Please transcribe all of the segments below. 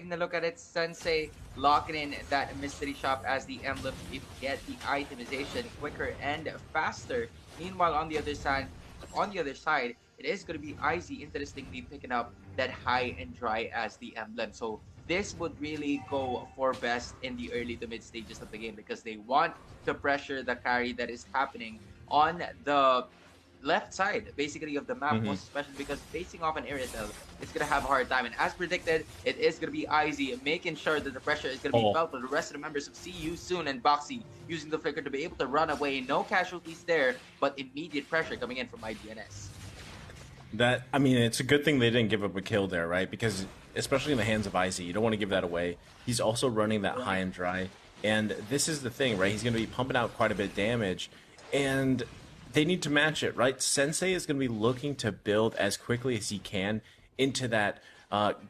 taking a look at it, Sensei locking in that mystery shop as the emblem to get the itemization quicker and faster. Meanwhile, on the other side, it is going to be Izzy interestingly picking up that high and dry as the emblem. So this would really go for best in the early to mid stages of the game because they want to pressure the carry that is happening on the left side, basically, of the map, Hmm. most especially because facing off an Iritel, it's gonna have a hard time. And as predicted, it is gonna be Izzy making sure that the pressure is gonna be Oh, felt by the rest of the members of CU soon and Boxy using the flicker to be able to run away. No casualties there, but immediate pressure coming in from IDNS. that, I mean, it's a good thing they didn't give up a kill there, right? Because especially in the hands of Izzy, you don't want to give that away. He's also running that high and dry, and this is the thing, right? He's going to be pumping out quite a bit of damage, and they need to match it, right? Sensei is going to be looking to build as quickly as he can into that,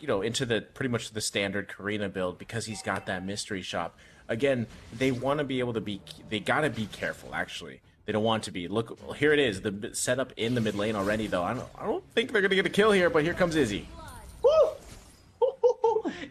into the pretty much the standard Karina build because he's got that mystery shop. Again, they want to be able to be, they got to be careful, actually. They don't want to be. Look, here it is, the setup in the mid lane already, though. I don't think they're going to get a kill here, but here comes Izzy. Woo!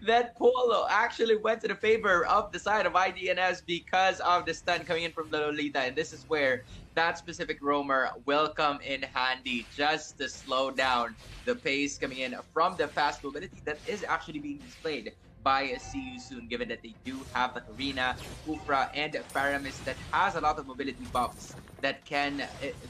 That Polo actually went to the favor of the side of IDNS because of the stun coming in from the Lolita. And this is where that specific roamer will come in handy just to slow down the pace coming in from the fast mobility that is actually being displayed by CU soon, given that they do have the Karina, Kufra, and Paramis that has a lot of mobility buffs that can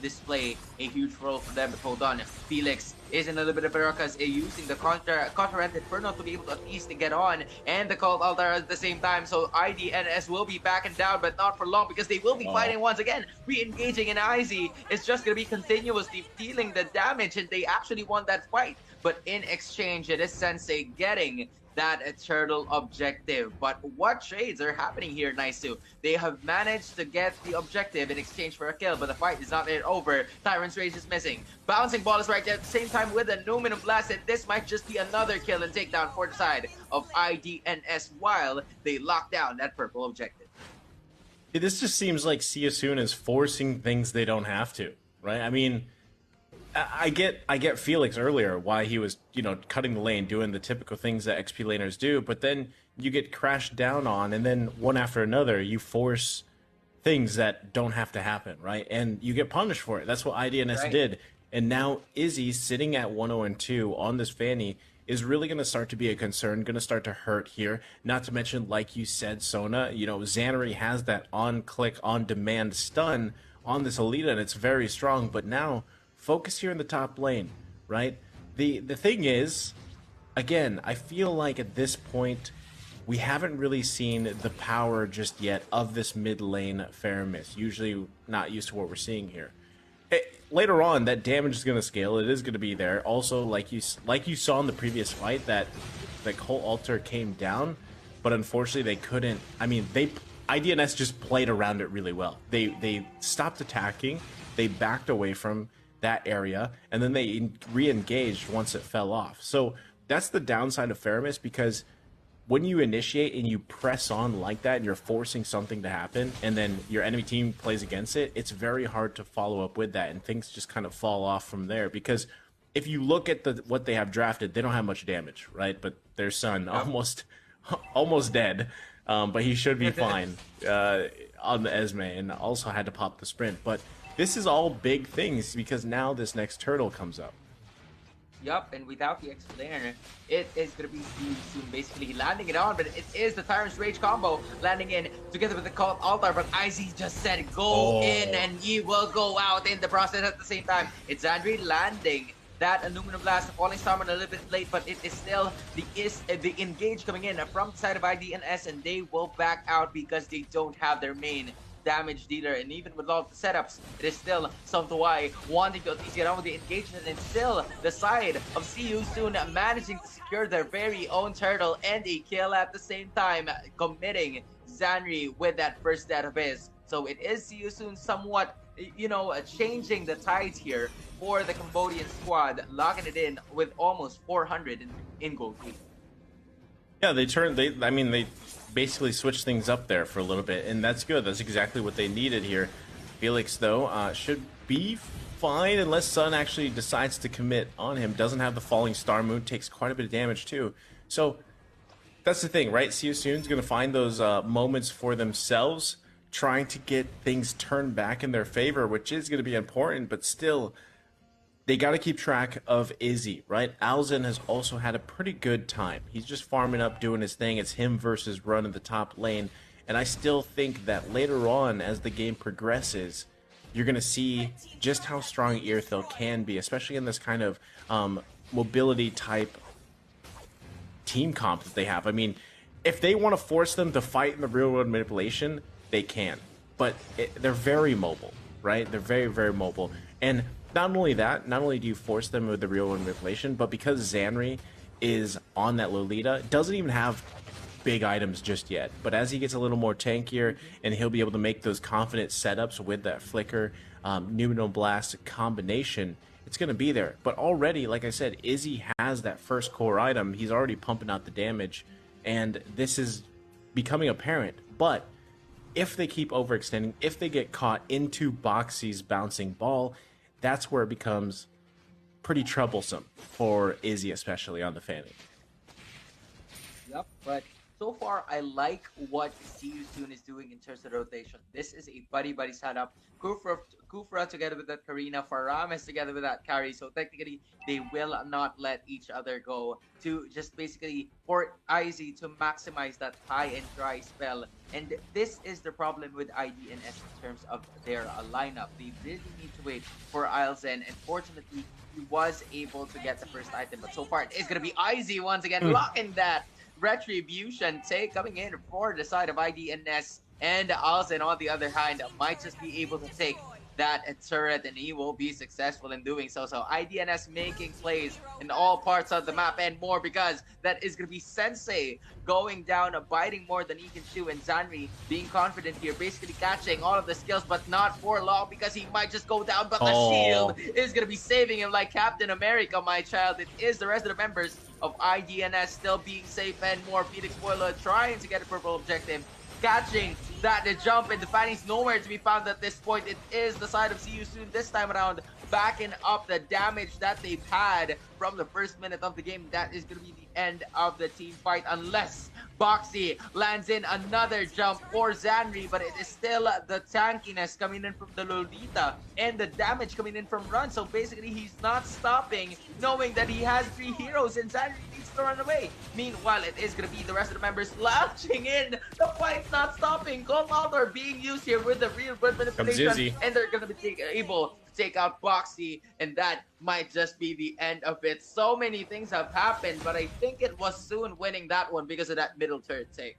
display a huge role for them. But hold on, Felix is in a little bit of a ruckus, using the Contra Inferno to be able to at least get on, and the Cult Altar at the same time. So IDNS will be backing down, but not for long because they will be fighting once again, re-engaging, and Izzy is just going to be continuously dealing the damage, and they actually won that fight. But in exchange, it is Sensei getting that turtle objective. But what trades are happening here, Naisu? They have managed to get the objective in exchange for a kill, but the fight is not yet over. Tyrant's Rage is missing. Bouncing Ball is right there at the same time with a Numinum Blast, and this might just be another kill and takedown for the side of IDNS while they lock down that purple objective. This just seems like Siasun is forcing things they don't have to, right? I mean, I get Felix earlier why he was, cutting the lane, doing the typical things that XP laners do, but then you get crashed down on, and then one after another, you force things that don't have to happen, right? And you get punished for it. That's what IDNS did. And now Izzy sitting at 1-0-2 on this Fanny is really going to start to be a concern, going to start to hurt here. Not to mention, like you said, Sona, Xanary has that on-click, on-demand stun on this Alita, and it's very strong, but now focus here in the top lane, right? The thing is, again, I feel like at this point, we haven't really seen the power just yet of this mid lane Faramis. Usually not used to what we're seeing here. Later on, that damage is going to scale. It is going to be there. Also, like you saw in the previous fight, that whole altar came down, but unfortunately they couldn't. I mean, IDNS just played around it really well. They stopped attacking. They backed away from that area, and then they re-engaged once it fell off. So that's the downside of Faramis, because when you initiate and you press on like that and you're forcing something to happen and then your enemy team plays against it, it's very hard to follow up with that, and things just kind of fall off from there. Because if you look at what they have drafted, they don't have much damage, right? But their son almost dead, but he should be fine on the Esme, and also had to pop the sprint. But this is all big things because now this next turtle comes up. Yup, and without the explainer, it is going to be soon basically landing it on, but it is the Tyrant's Rage combo landing in together with the Cult Altar, but Izzy just said go in and ye will go out in the process at the same time. It's Andre landing that Aluminum Blast, falling Storm a little bit late, but it is still the engage coming in from the side of IDNS, and they will back out because they don't have their main damage dealer. And even with all the setups, it is still some to why wanting to at least get on with the engagement, and still the side of CU soon managing to secure their very own turtle and a kill at the same time, committing Zanri with that first death of his. So it is CU soon somewhat, changing the tides here for the Cambodian squad, locking it in with almost 400 in gold. Yeah, they basically switched things up there for a little bit, and that's good. That's exactly what they needed here. Felix, though, should be fine unless Sun actually decides to commit on him. Doesn't have the falling star moon, takes quite a bit of damage too. So That's the thing, right? See you soon's going to find those moments for themselves, trying to get things turned back in their favor, which is going to be important, but still, they got to keep track of Izzy, right? Alzen has also had a pretty good time. He's just farming up, doing his thing. It's him versus Run in the top lane. And I still think that later on, as the game progresses, you're going to see just how strong Earthil can be, especially in this kind of mobility type team comp that they have. I mean, if they want to force them to fight in the real world manipulation, they can. But they're very mobile, right? They're very, very mobile. And not only that, not only do you force them with the real world manipulation, but because Zanri is on that Lolita, doesn't even have big items just yet. But as he gets a little more tankier and he'll be able to make those confident setups with that Flicker, Numinal Blast combination, it's going to be there. But already, like I said, Izzy has that first core item. He's already pumping out the damage, and this is becoming apparent. But if they keep overextending, if they get caught into Boxy's bouncing ball, that's where it becomes pretty troublesome for Izzy, especially on the Fanny. Yep, but so far I like what See You Soon is doing in terms of rotation. This is a buddy-buddy setup. Kufra together with that Karina, Faramis together with that carry. So technically, they will not let each other go to just basically for Izzy to maximize that high and dry spell. And this is the problem with IDNS in terms of their lineup. They really need to wait for Ilzen, and fortunately, he was able to get the first item. But so far, it is going to be Izzy once again, locking that Retribution take coming in for the side of IDNS, and Alzen on the other hand might just be able to take that turret, and he will be successful in doing so. So IDNS making plays in all parts of the map and more, because that is going to be Sensei going down, biting more than he can chew, and Zanri being confident here, basically catching all of the skills, but not for long because he might just go down. But the shield is going to be saving him like Captain America, my child. It is the rest of the members of IDNS still being safe and more. Phoenix Boiler trying to get a purple objective, catching that the jump, and the Fanny's nowhere to be found at this point. It is the side of See You Soon this time around, backing up the damage that they've had from the first minute of the game. That is going to be the end of the team fight, unless Boxy lands in another jump for Zanri, but it is still the tankiness coming in from the Lolita and the damage coming in from Run. So basically, he's not stopping, knowing that he has 3 heroes and Zanri needs to run away. Meanwhile, it is going to be the rest of the members launching in. The fight's not stopping. Gold Altar being used here with the real world manipulation, and they're going to be able to take out Boxy, and that might just be the end of it. So many things have happened, but I think it was Soon winning that one because of that middle turret take.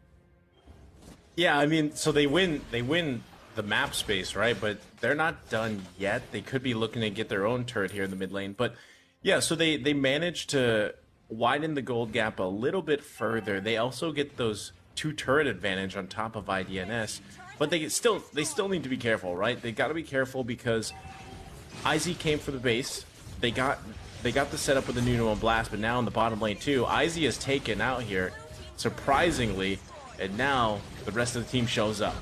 Yeah, I mean, so they win the map space, right? But they're not done yet. They could be looking to get their own turret here in the mid lane. But yeah, so they managed to widen the gold gap a little bit further. They also get those 2 turret advantage on top of IDNS, but they still need to be careful, right? They got to be careful because IZ came for the base. They got the setup with the Nuno and Blast, but now in the bottom lane too, IZ is taken out here, surprisingly, and now the rest of the team shows up.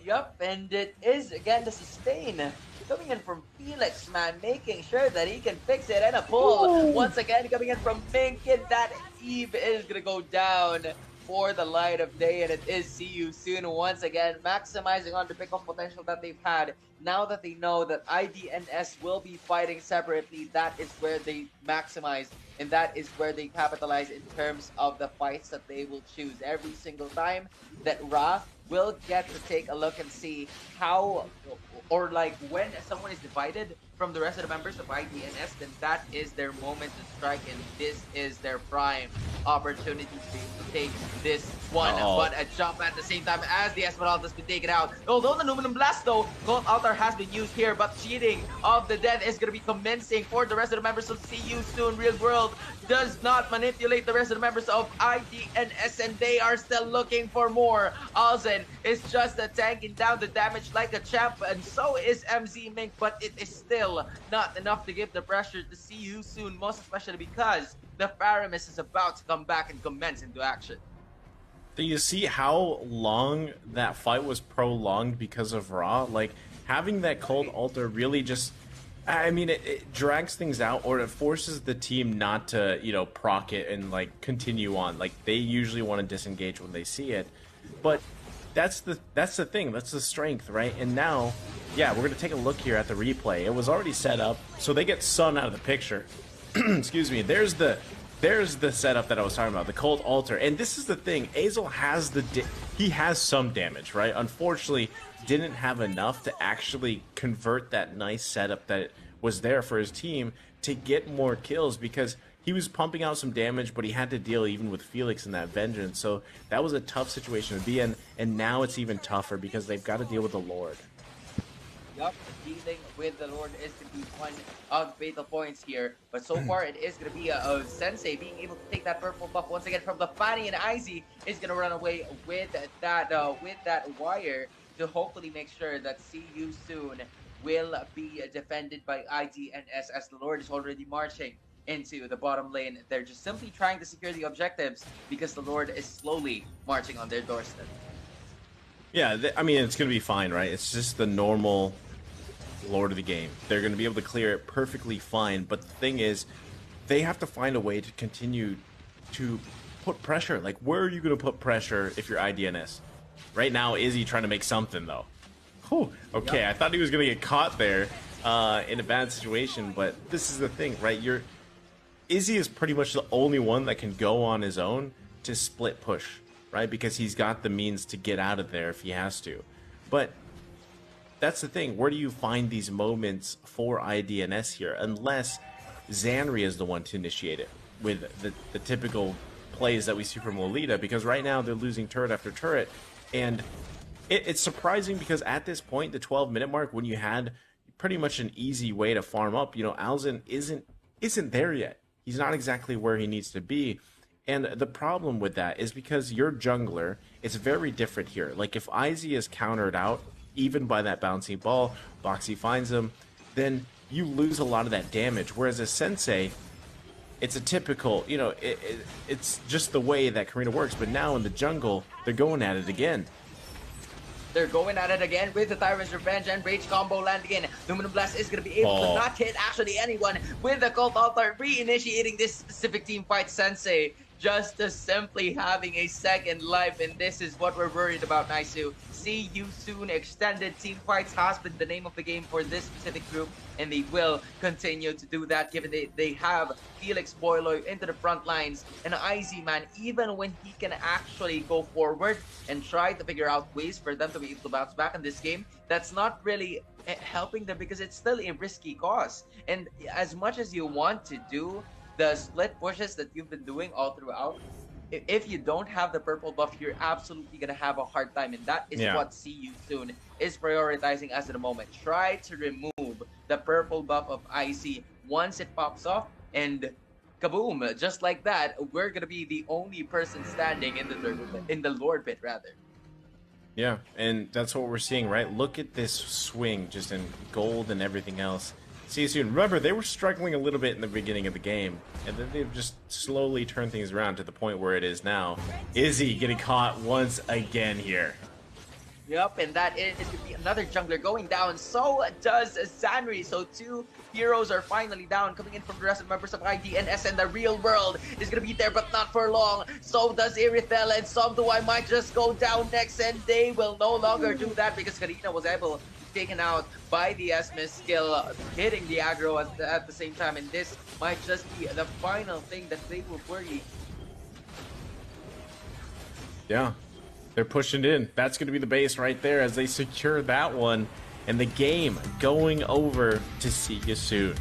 Yup, and it is again the sustain coming in from Felix, man, making sure that he can fix it, and a pull once again coming in from Mink, and that Eve is gonna go down for the light of day, and it is See You Soon once again, maximizing on the pick-off potential that they've had. Now that they know that IDNS will be fighting separately, that is where they maximize, and that is where they capitalize in terms of the fights that they will choose. Every single time that Ra will get to take a look and see how, or like when someone is divided from the rest of the members of IDNS, then that is their moment to strike, and this is their prime opportunity to take this one. But a jump at the same time as the Esmeralda has been taken out. Although the Numinum Blast though, Gold Altar has been used here, but cheating of the death is going to be commencing for the rest of the members of See You Soon. Real World does not manipulate the rest of the members of IDNS, and they are still looking for more. Alzen is just tanking down the damage like a champ, and so is MZ Mink, but it is still not enough to give the pressure to See You Soon, most especially because the Faramis is about to come back and commence into action. Do you see how long that fight was prolonged because of Ra? Like, having that cold altar really just I mean, it drags things out, or it forces the team not to, proc it and like continue on. Like they usually want to disengage when they see it, but that's the thing. That's the strength, right? And now, yeah, we're gonna take a look here at the replay. It was already set up, so they get Sun out of the picture. Excuse me. There's the setup that I was talking about, the Cold Altar. And this is the thing, Azel has he has some damage, right? Unfortunately, didn't have enough to actually convert that nice setup that was there for his team to get more kills, because he was pumping out some damage, but he had to deal even with Felix in that Vengeance. So that was a tough situation to be in, and now it's even tougher because they've got to deal with the Lord. Yup, dealing with the Lord is going to be one of the fatal points here. But so far, it is going to be a Sensei being able to take that purple buff once again from the Fanny, and Izzy is going to run away with that wire to hopefully make sure that See You Soon will be defended by IDNS, as the Lord is already marching into the bottom lane. They're just simply trying to secure the objectives because the Lord is slowly marching on their doorstep. Yeah, I mean, it's going to be fine, right? It's just the normal Lord of the game. They're going to be able to clear it perfectly fine, but the thing is, they have to find a way to continue to put pressure. Like, where are you going to put pressure if you're IDNS? Right now, Izzy trying to make something, though. Whew, okay, yep. I thought he was going to get caught there in a bad situation, but this is the thing, right? Izzy is pretty much the only one that can go on his own to split push, right? Because he's got the means to get out of there if he has to. But that's the thing. Where do you find these moments for IDNS here? Unless Zanri is the one to initiate it with the typical plays that we see from Lolita, because right now they're losing turret after turret. And it's surprising because at this point, the 12-minute mark, when you had pretty much an easy way to farm up, Alzen isn't there yet. He's not exactly where he needs to be. And the problem with that is because your jungler, it's very different here. Like if Izzy is countered out, even by that bouncing ball, Boxy finds him, then you lose a lot of that damage. Whereas a Sensei, it's a typical, it's just the way that Karina works. But now in the jungle, they're going at it again. They're going at it again with the Tyrant's Revenge and Rage combo landing in. Luminous Blast is going to be able to not hit actually anyone with the Cult Altar, re-initiating this specific team fight. Sensei just simply having a second life, and this is what we're worried about, Naisu. See You Soon extended team fights has been the name of the game for this specific group, and they will continue to do that given they have Felix Boyloy into the front lines, and Izzy, man, even when he can actually go forward and try to figure out ways for them to be able to bounce back in this game, that's not really helping them because it's still a risky cause. And as much as you want to do the split pushes that you've been doing all throughout, if you don't have the purple buff, you're absolutely going to have a hard time. And that is what See You Soon is prioritizing as of the moment. Try to remove the purple buff of Icy once it pops off, and kaboom, just like that, we're going to be the only person standing in the Lord pit, rather. Yeah, and that's what we're seeing, right? Look at this swing just in gold and everything else. See you soon. Remember, they were struggling a little bit in the beginning of the game, and then they've just slowly turned things around to the point where it is now. Izzy getting caught once again here. Yep, and that is going to be another jungler going down. So does Zanri. So two heroes are finally down, coming in from the rest of the members of IDNS, and the real world is going to be there, but not for long. So does Irithel, and Subduai might just go down next, and they will no longer do that because Karina was able to be taken out by the Esmus skill, hitting the aggro at the same time, and this might just be the final thing that they will worry. Yeah. They're pushing in. That's going to be the base right there as they secure that one. And the game going over to See You Soon.